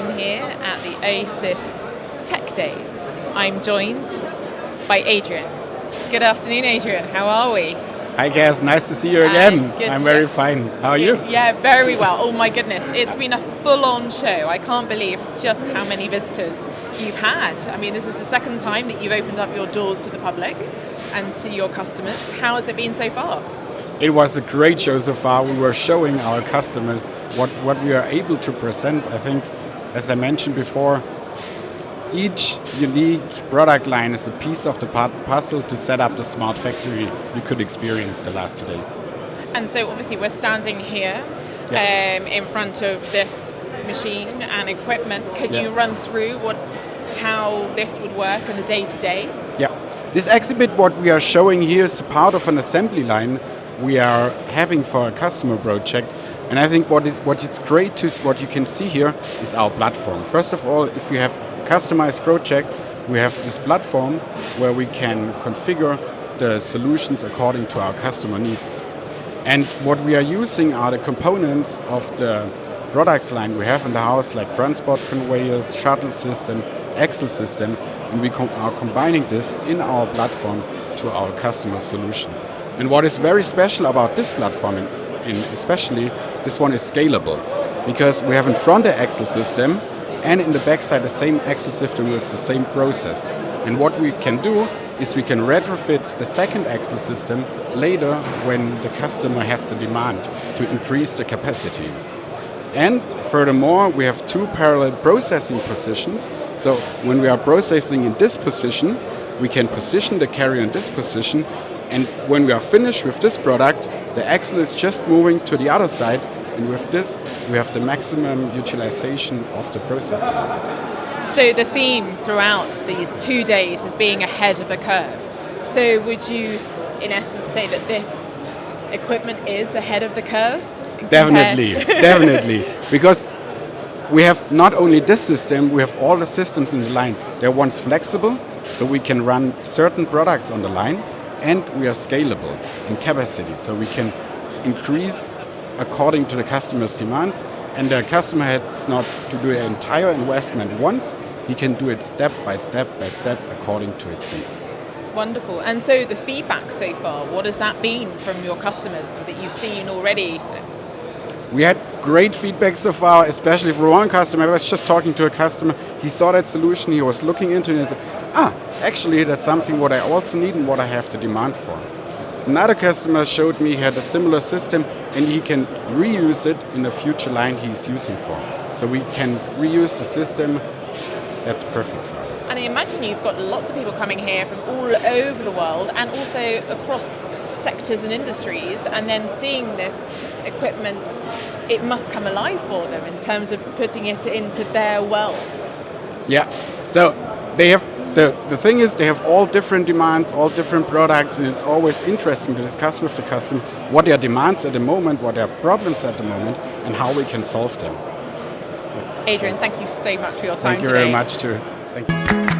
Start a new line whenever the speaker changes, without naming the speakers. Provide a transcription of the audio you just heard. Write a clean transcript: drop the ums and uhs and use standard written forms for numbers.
I'm here at the ASYS Tech Days. I'm joined by Adrian. Good afternoon, Adrian. How are we?
Hi, Kaz. Nice to see you again.
Good
I'm very fine. How are you?
Yeah, very well. Oh my goodness. It's been a full-on show. I can't believe just how many visitors you've had. I mean, this is the second time that you've opened up your doors to the public and to your customers. How has it been so far?
It was a great show so far. We were showing our customers what we are able to present. I think, as I mentioned before, each unique product line is a piece of the puzzle to set up the smart factory you could experience the last 2 days.
And so obviously we're standing here in front of this machine and equipment. Can you run through how this would work on a day-to-day?
Yeah. This exhibit, what we are showing here, is part of an assembly line we are having for a customer project. And I think what is great what you can see here is our platform. First of all, if you have customized projects, we have this platform where we can configure the solutions according to our customer needs. And what we are using are the components of the product line we have in the house, like transport conveyors, shuttle system, axle system, and we are combining this in our platform to our customer solution. And what is very special about this platform, especially this one, is scalable, because we have in front the axle system and in the backside the same axle system with the same process. And what we can do is we can retrofit the second axle system later when the customer has the demand to increase the capacity. And furthermore, we have 2 parallel processing positions. So when we are processing in this position, we can position the carrier in this position. And when we are finished with this product, the axle is just moving to the other side. And with this, we have the maximum utilization of the processing.
So the theme throughout these 2 days is being ahead of the curve. So would you, in essence, say that this equipment is ahead of the curve?
Definitely, definitely. Because we have not only this system, we have all the systems in the line. They're once flexible, so we can run certain products on the line, and we are scalable in capacity, so we can increase according to the customer's demands, and the customer has not to do the entire investment once. He can do it step by step according to its needs.
Wonderful. And so the feedback so far, what has that been from your customers that you've seen already?
We had great feedback so far, especially for one customer. I was just talking to a customer. He saw that solution, he was looking into it and said, actually that's something what I also need and what I have the demand for. Another customer showed me he had a similar system and he can reuse it in the future line he's using for. So we can reuse the system. That's perfect for us.
And I imagine you've got lots of people coming here from all over the world and also across sectors and industries, and then seeing this equipment, it must come alive for them in terms of putting it into their world.
Yeah, so they have the thing is they have all different demands, all different products, and it's always interesting to discuss with the customer what their demands at the moment, what their problems at the moment, and how we can solve them.
Adrian, thank you so much for your time today.
Thank you very much too. Thank you.